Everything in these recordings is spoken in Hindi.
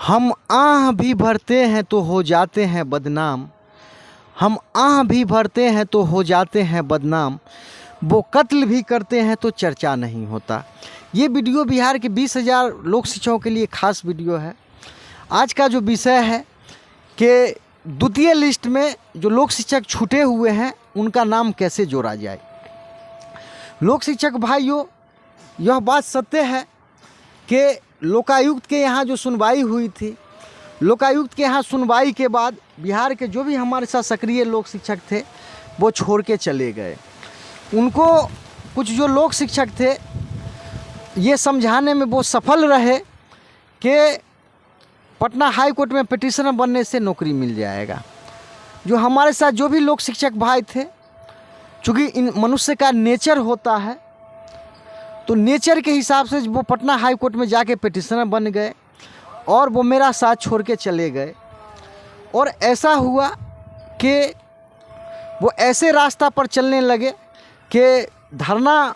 हम आह भी भरते हैं तो हो जाते हैं बदनाम। हम आह भी भरते हैं तो हो जाते हैं बदनाम। वो कत्ल भी करते हैं तो चर्चा नहीं होता। ये वीडियो बिहार के 20,000 लोक शिक्षकों के लिए खास वीडियो है। आज का जो विषय है कि द्वितीय लिस्ट में जो लोक शिक्षक छूटे हुए हैं उनका नाम कैसे जोड़ा जाए। लोक शिक्षक भाइयों, यह बात सत्य है कि लोकायुक्त के यहाँ जो सुनवाई हुई थी, लोकायुक्त के यहाँ सुनवाई के बाद बिहार के जो भी हमारे साथ सक्रिय लोक शिक्षक थे वो छोड़ के चले गए। उनको कुछ जो लोक शिक्षक थे ये समझाने में वो सफल रहे कि पटना हाई कोर्ट में पिटिशनर बनने से नौकरी मिल जाएगा। जो हमारे साथ जो भी लोक शिक्षक भाई थे, चूँकि इन मनुष्य का नेचर होता है तो नेचर के हिसाब से वो पटना हाई कोर्ट में जाके पिटिशनर बन गए और वो मेरा साथ छोड़ के चले गए। और ऐसा हुआ कि वो ऐसे रास्ता पर चलने लगे कि धरना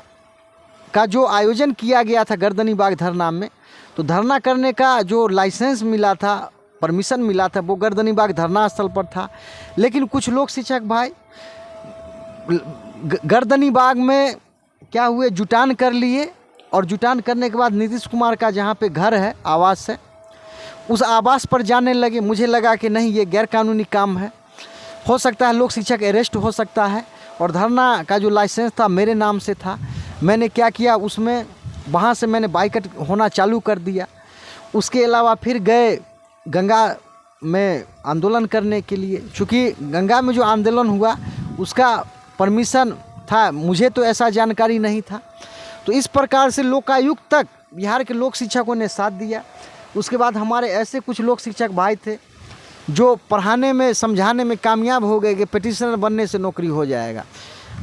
का जो आयोजन किया गया था गर्दनी बाग धरना में, तो धरना करने का जो लाइसेंस मिला था, परमिशन मिला था, वो गर्दनी बाग धरना स्थल पर था। लेकिन कुछ लोक शिक्षक भाई गर्दनी बाग में क्या हुए, जुटान कर लिए और जुटान करने के बाद नीतीश कुमार का जहाँ पे घर है, आवास है, उस आवास पर जाने लगे। मुझे लगा कि नहीं, ये गैरकानूनी काम है, हो सकता है लोक शिक्षक अरेस्ट हो सकता है। और धरना का जो लाइसेंस था मेरे नाम से था। मैंने क्या किया, उसमें वहाँ से मैंने बाइकआउट होना चालू कर दिया। उसके अलावा फिर गए गंगा में आंदोलन करने के लिए। चूँकि गंगा में जो आंदोलन हुआ उसका परमिशन था, मुझे तो ऐसा जानकारी नहीं था। तो इस प्रकार से लोकायुक्त तक बिहार के लोक शिक्षकों ने साथ दिया। उसके बाद हमारे ऐसे कुछ लोक शिक्षक भाई थे जो पढ़ाने में, समझाने में कामयाब हो गए कि पिटिशनर बनने से नौकरी हो जाएगा।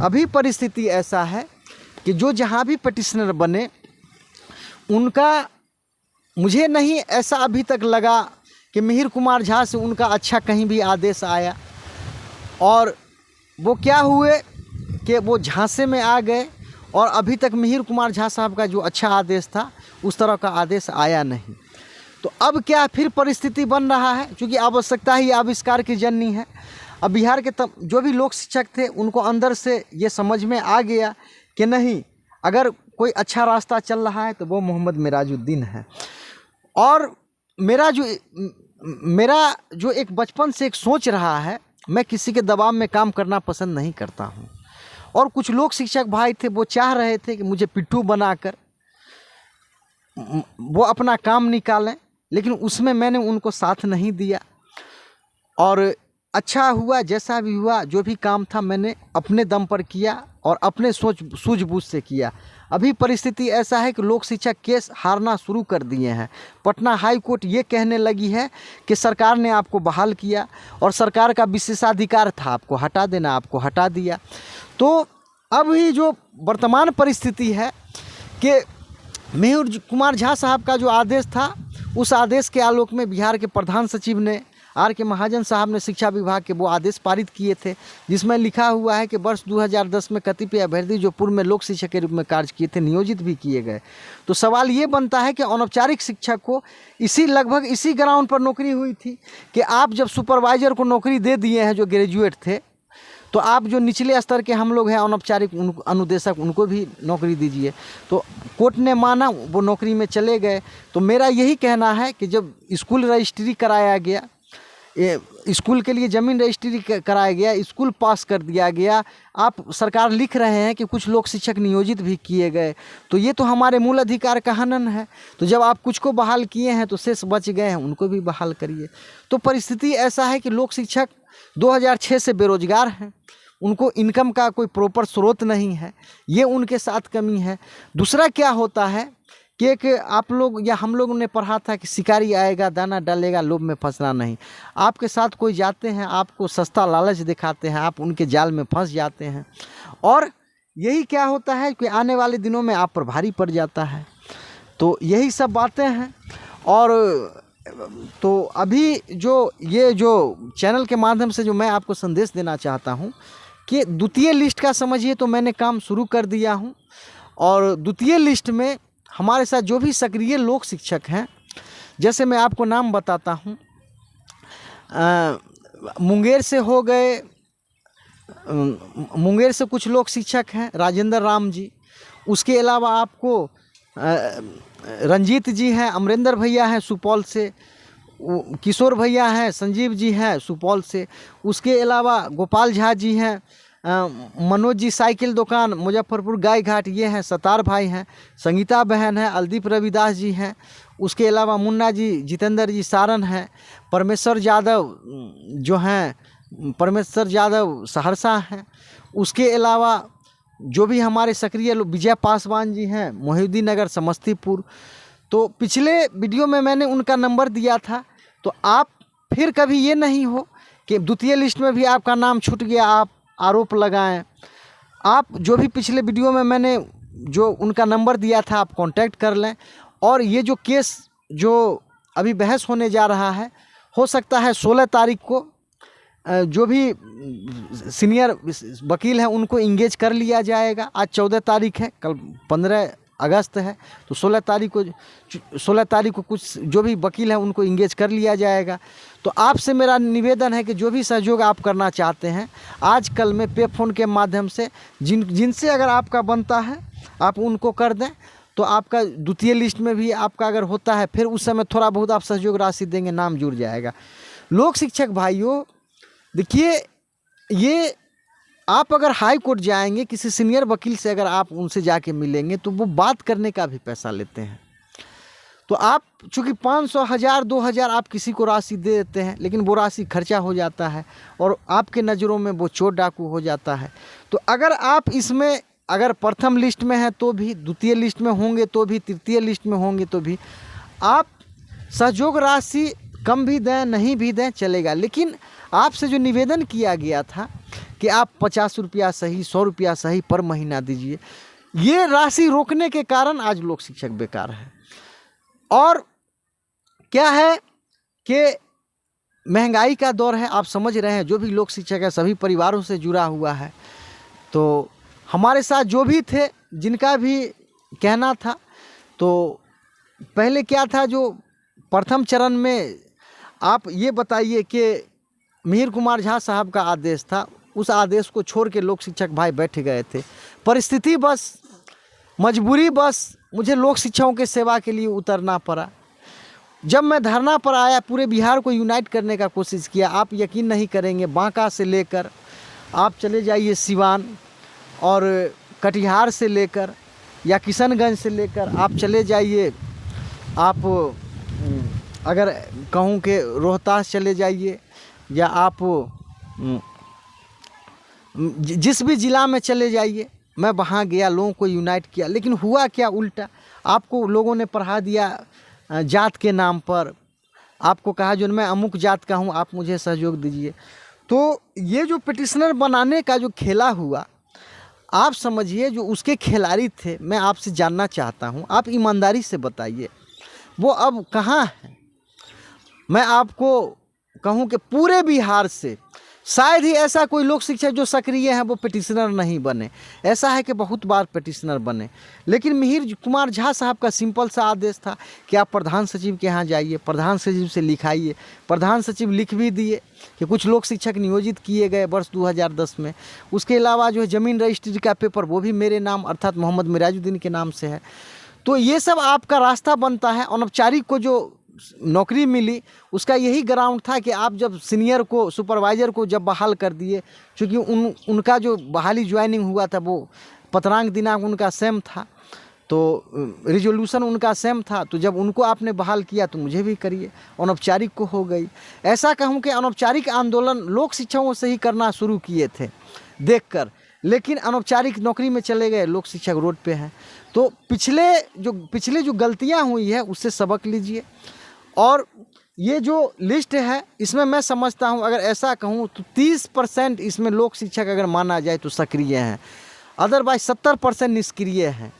अभी परिस्थिति ऐसा है कि जो जहाँ भी पिटिशनर बने उनका, मुझे नहीं ऐसा अभी तक लगा कि मिहिर कुमार झा से उनका अच्छा कहीं भी आदेश आया। और वो क्या हुए कि वो झांसे में आ गए और अभी तक मिहिर कुमार झा साहब का जो अच्छा आदेश था उस तरह का आदेश आया नहीं। तो अब क्या फिर परिस्थिति बन रहा है, क्योंकि आवश्यकता ही आविष्कार की जननी है। अब बिहार के जो भी लोक शिक्षक थे उनको अंदर से ये समझ में आ गया कि नहीं, अगर कोई अच्छा रास्ता चल रहा है तो वो मोहम्मद मिराजुद्दीन है। और मेरा जो एक बचपन से एक सोच रहा है, मैं किसी के दबाव में काम करना पसंद नहीं करता हूँ। और कुछ लोक शिक्षक भाई थे वो चाह रहे थे कि मुझे पिट्ठू बनाकर वो अपना काम निकालें, लेकिन उसमें मैंने उनको साथ नहीं दिया। और अच्छा हुआ, जैसा भी हुआ, जो भी काम था मैंने अपने दम पर किया और अपने सूझबूझ से किया। अभी परिस्थिति ऐसा है कि लोक शिक्षक केस हारना शुरू कर दिए हैं। पटना हाई कोर्ट ये कहने लगी है कि सरकार ने आपको बहाल किया और सरकार का विशेषाधिकार था आपको हटा देना, आपको हटा दिया। तो अभी जो वर्तमान परिस्थिति है कि मिहिर कुमार झा साहब का जो आदेश था, उस आदेश के आलोक में बिहार के प्रधान सचिव ने, आर के महाजन साहब ने, शिक्षा विभाग के वो आदेश पारित किए थे जिसमें लिखा हुआ है कि वर्ष 2010 में कतिपय अभ्यर्थी जो पूर्व में लोक शिक्षक के रूप में कार्य किए थे नियोजित भी किए गए। तो सवाल ये बनता है कि अनौपचारिक शिक्षक को लगभग इसी ग्राउंड पर नौकरी हुई थी कि आप जब सुपरवाइजर को नौकरी दे दिए हैं जो ग्रेजुएट थे, तो आप जो निचले स्तर के हम लोग हैं अनौपचारिक अनुदेशक, उनको भी नौकरी दीजिए। तो कोर्ट ने माना, वो नौकरी में चले गए। तो मेरा यही कहना है कि जब स्कूल रजिस्ट्री कराया गया, स्कूल के लिए ज़मीन रजिस्ट्री कराया गया, स्कूल पास कर दिया गया, आप सरकार लिख रहे हैं कि कुछ लोक शिक्षक नियोजित भी किए गए, तो ये तो हमारे मूल अधिकार का हनन है। तो जब आप कुछ को बहाल किए हैं तो शेष बच गए हैं, उनको भी बहाल करिए। तो परिस्थिति ऐसा है कि लोक शिक्षक 2006 से बेरोजगार हैं, उनको इनकम का कोई प्रॉपर स्रोत नहीं है, ये उनके साथ कमी है। दूसरा क्या होता है कि आप लोग या हम लोगों ने पढ़ा था कि शिकारी आएगा दाना डालेगा, लोभ में फंसना नहीं। आपके साथ कोई जाते हैं, आपको सस्ता लालच दिखाते हैं, आप उनके जाल में फंस जाते हैं और यही क्या होता है कि आने वाले दिनों में आप पर भारी पड़ जाता है। तो यही सब बातें हैं। और तो अभी जो चैनल के माध्यम से जो मैं आपको संदेश देना चाहता हूँ कि द्वितीय लिस्ट का समझिए तो मैंने काम शुरू कर दिया हूँ। और द्वितीय लिस्ट में हमारे साथ जो भी सक्रिय लोक शिक्षक हैं जैसे मैं आपको नाम बताता हूँ, मुंगेर से हो गए, मुंगेर से कुछ लोक शिक्षक हैं, राजेंद्र राम जी। उसके अलावा आपको रंजीत जी हैं, अमरेंद्र भैया हैं सुपौल से, किशोर भैया हैं, संजीव जी हैं सुपौल से। उसके अलावा गोपाल झा जी हैं, मनोज जी साइकिल दुकान मुजफ्फरपुर गाय घाट ये हैं, सतार भाई हैं, संगीता बहन है, अलदीप रविदास जी हैं। उसके अलावा मुन्ना जी, जितेंद्र जी सारन हैं, परमेश्वर यादव जो हैं, परमेश्वर यादव सहरसा हैं। उसके अलावा जो भी हमारे सक्रिय लोग, विजय पासवान जी हैं, मोहिउद्दीन नगर समस्तीपुर। तो पिछले वीडियो में मैंने उनका नंबर दिया था, तो आप फिर कभी ये नहीं हो कि द्वितीय लिस्ट में भी आपका नाम छूट गया, आप आरोप लगाएं। आप जो भी पिछले वीडियो में मैंने जो उनका नंबर दिया था, आप कांटेक्ट कर लें। और ये जो केस जो अभी बहस होने जा रहा है, हो सकता है 16 तारीख को जो भी सीनियर वकील हैं उनको इंगेज कर लिया जाएगा। आज 14 तारीख है, कल 15 अगस्त है, तो 16 तारीख को कुछ जो भी वकील हैं उनको इंगेज कर लिया जाएगा। तो आपसे मेरा निवेदन है कि जो भी सहयोग आप करना चाहते हैं आज कल में पे फ़ोन के माध्यम से जिनसे अगर आपका बनता है आप उनको कर दें, तो आपका द्वितीय लिस्ट में भी आपका अगर होता है, फिर उस समय थोड़ा बहुत आप सहयोग राशि देंगे, नाम जुड़ जाएगा। लोक शिक्षक भाइयों, देखिए, ये आप अगर हाई कोर्ट जाएंगे, किसी सीनियर वकील से अगर आप उनसे जाके मिलेंगे, तो वो बात करने का भी पैसा लेते हैं। तो आप चूँकि 500, 1000, 2000 आप किसी को राशि दे देते हैं, लेकिन वो राशि खर्चा हो जाता है और आपके नज़रों में वो चोर डाकू हो जाता है। तो अगर आप इसमें अगर प्रथम लिस्ट में हैं तो भी, द्वितीय लिस्ट में होंगे तो भी, तृतीय लिस्ट में होंगे तो भी, आप सहयोग राशि कम भी दें नहीं भी दें चलेगा। लेकिन आपसे जो निवेदन किया गया था कि आप 50 रुपया सही, 100 रुपया सही पर महीना दीजिए, ये राशि रोकने के कारण आज लोक शिक्षक बेकार है। और क्या है कि महंगाई का दौर है, आप समझ रहे हैं, जो भी लोक शिक्षक है सभी परिवारों से जुड़ा हुआ है। तो हमारे साथ जो भी थे, जिनका भी कहना था, तो पहले क्या था, जो प्रथम चरण में आप ये बताइए कि मिहिर कुमार झा साहब का आदेश था, उस आदेश को छोड़ के लोक शिक्षक भाई बैठ गए थे। परिस्थिति बस, मजबूरी बस, मुझे लोक शिक्षकों के सेवा के लिए उतरना पड़ा। जब मैं धरना पर आया, पूरे बिहार को यूनाइट करने का कोशिश किया। आप यकीन नहीं करेंगे, बांका से लेकर आप चले जाइए सिवान, और कटिहार से लेकर या किशनगंज से लेकर आप चले जाइए, आप अगर कहूँ कि रोहतास चले जाइए, या आप जिस भी ज़िला में चले जाइए, मैं वहाँ गया, लोगों को यूनाइट किया। लेकिन हुआ क्या, उल्टा आपको लोगों ने पढ़ा दिया जात के नाम पर। आपको कहा जो मैं अमुक जात का हूँ, आप मुझे सहयोग दीजिए। तो ये जो पिटिशनर बनाने का जो खेला हुआ, आप समझिए, जो उसके खिलाड़ी थे, मैं आपसे जानना चाहता हूँ, आप ईमानदारी से बताइए वो अब कहाँ हैं। मैं आपको कहूँ कि पूरे बिहार से शायद ही ऐसा कोई लोक शिक्षक जो सक्रिय है वो पिटिशनर नहीं बने। ऐसा है कि बहुत बार पिटिशनर बने, लेकिन मिहिर कुमार झा साहब का सिंपल सा आदेश था कि आप प्रधान सचिव के यहाँ जाइए, प्रधान सचिव से लिखाइए। प्रधान सचिव लिख भी दिए कि कुछ लोक शिक्षक नियोजित किए गए वर्ष 2010 में। उसके अलावा जो है ज़मीन रजिस्ट्री का पेपर, वो भी मेरे नाम अर्थात मोहम्मद मिराजुद्दीन के नाम से है। तो ये सब आपका रास्ता बनता है। अनौपचारिक को जो नौकरी मिली, उसका यही ग्राउंड था कि आप जब सीनियर को, सुपरवाइज़र को जब बहाल कर दिए, क्योंकि उनका जो बहाली ज्वाइनिंग हुआ था वो पत्रांक दिनांक उनका सेम था, तो रिजोल्यूशन उनका सेम था। तो जब उनको आपने बहाल किया तो मुझे भी करिए। अनौपचारिक को हो गई। ऐसा कहूँ कि अनौपचारिक आंदोलन लोक शिक्षकों से ही करना शुरू किए थे देखकर, लेकिन अनौपचारिक नौकरी में चले गए, लोक शिक्षक रोड पे हैं। तो पिछले जो गलतियाँ हुई है उससे सबक लीजिए। और ये जो लिस्ट है, इसमें मैं समझता हूँ, अगर ऐसा कहूँ तो 30% इसमें लोक शिक्षक अगर माना जाए तो सक्रिय हैं, अदरवाइज 70% निष्क्रिय हैं।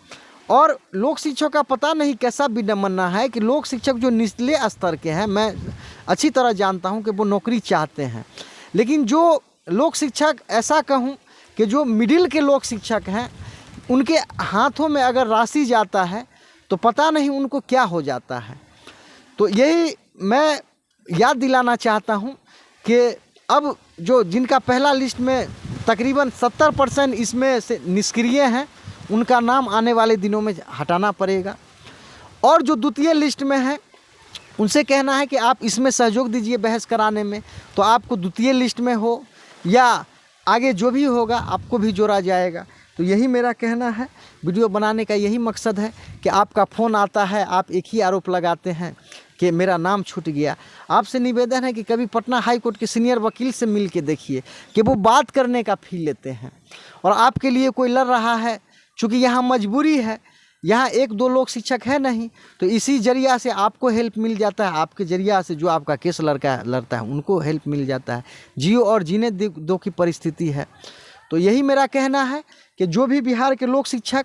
और लोक शिक्षक का पता नहीं कैसा विडम्बना है कि लोक शिक्षक जो निचले स्तर के हैं, मैं अच्छी तरह जानता हूँ कि वो नौकरी चाहते हैं, लेकिन जो लोक शिक्षक, ऐसा कहूँ कि जो मिडिल के लोक शिक्षक हैं, उनके हाथों में अगर राशि जाता है तो पता नहीं उनको क्या हो जाता है। तो यही मैं याद दिलाना चाहता हूँ कि अब जो जिनका पहला लिस्ट में तकरीबन 70% इसमें से निष्क्रिय हैं, उनका नाम आने वाले दिनों में हटाना पड़ेगा। और जो द्वितीय लिस्ट में है उनसे कहना है कि आप इसमें सहयोग दीजिए बहस कराने में, तो आपको द्वितीय लिस्ट में हो या आगे जो भी होगा आपको भी जोड़ा जाएगा। तो यही मेरा कहना है, वीडियो बनाने का यही मकसद है कि आपका फ़ोन आता है, आप एक ही आरोप लगाते हैं कि मेरा नाम छूट गया। आपसे निवेदन है कि कभी पटना हाई कोर्ट के सीनियर वकील से मिल के देखिए कि वो बात करने का फील लेते हैं और आपके लिए कोई लड़ रहा है। चूँकि यहाँ मजबूरी है, यहाँ एक दो लोग शिक्षक है नहीं, तो इसी जरिया से आपको हेल्प मिल जाता है, आपके जरिया से जो आपका केस लड़ता है उनको हेल्प मिल जाता है। जियो और जीने दो की परिस्थिति है। तो यही मेरा कहना है कि जो भी बिहार के लोक शिक्षक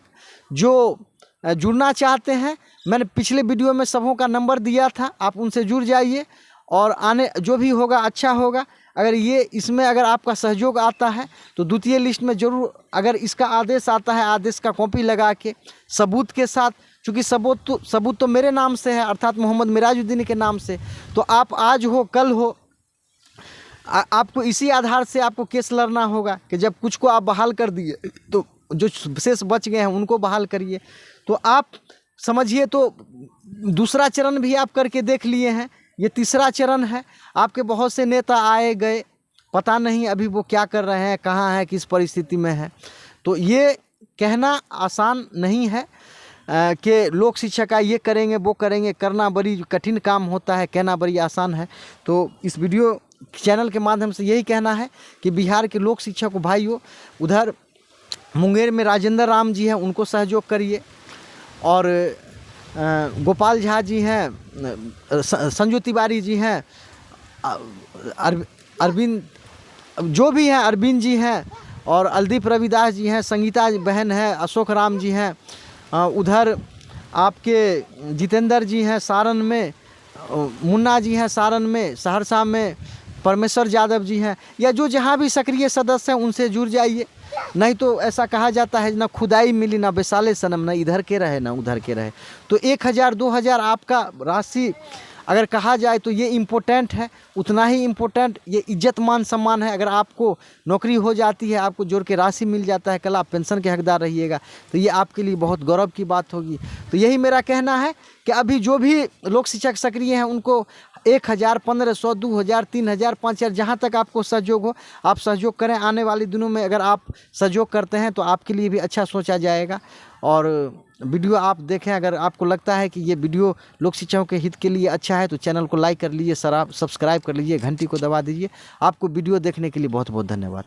जो जुड़ना चाहते हैं, मैंने पिछले वीडियो में सबों का नंबर दिया था, आप उनसे जुड़ जाइए और आने जो भी होगा अच्छा होगा। अगर ये इसमें अगर आपका सहयोग आता है तो द्वितीय लिस्ट में ज़रूर, अगर इसका आदेश आता है, आदेश का कॉपी लगा के सबूत के साथ, चूँकि सबूत तो मेरे नाम से है अर्थात मोहम्मद मिराजुद्दीन के नाम से, तो आप आज हो कल हो आपको इसी आधार से आपको केस लड़ना होगा कि जब कुछ को आप बहाल कर दिए तो जो शेष बच गए हैं उनको बहाल करिए। तो आप समझिए, तो दूसरा चरण भी आप करके देख लिए हैं, ये तीसरा चरण है। आपके बहुत से नेता आए गए, पता नहीं अभी वो क्या कर रहे हैं, कहाँ है, किस परिस्थिति में है। तो ये कहना आसान नहीं है कि लोक शिक्षा का ये करेंगे वो करेंगे, करना बड़ी कठिन काम होता है, कहना बड़ी आसान है। तो इस वीडियो चैनल के माध्यम से यही कहना है कि बिहार के लोक शिक्षा को भाइयों, उधर मुंगेर में राजेंद्र राम जी हैं, उनको सहयोग करिए, और गोपाल झा जी हैं, संजू तिवारी जी हैं, अरविंद जो भी हैं, अरविंद जी हैं, और अलदीप रविदास जी हैं, संगीता बहन है, अशोक राम जी हैं, उधर आपके जितेंद्र जी हैं सारण में, मुन्ना जी हैं सारण में, सहरसा में परमेश्वर यादव जी हैं, या जो जहाँ भी सक्रिय सदस्य हैं उनसे जुड़ जाइए। नहीं तो ऐसा कहा जाता है ना खुदाई मिली ना बेसाले सनम, ना इधर के रहे ना उधर के रहे। तो 1000 2000 आपका राशि अगर कहा जाए तो ये इम्पोर्टेंट है, उतना ही इम्पोर्टेंट ये इज्जत मान सम्मान है। अगर आपको नौकरी हो जाती है, आपको जोड़ के राशि मिल जाता है, कल आप पेंशन के हकदार रहिएगा, तो ये आपके लिए बहुत गौरव की बात होगी। तो यही मेरा कहना है कि अभी जो भी लोक शिक्षक सक्रिय हैं उनको 1000 1500 2000 3000 5000 जहाँ तक आपको सहयोग हो आप सहयोग करें। आने वाले दिनों में अगर आप सहयोग करते हैं तो आपके लिए भी अच्छा सोचा जाएगा। और वीडियो आप देखें, अगर आपको लगता है कि ये वीडियो लोक शिक्षकों के हित के लिए अच्छा है तो चैनल को लाइक कर लीजिए, सब्सक्राइब कर लीजिए, घंटी को दबा दीजिए। आपको वीडियो देखने के लिए बहुत बहुत धन्यवाद।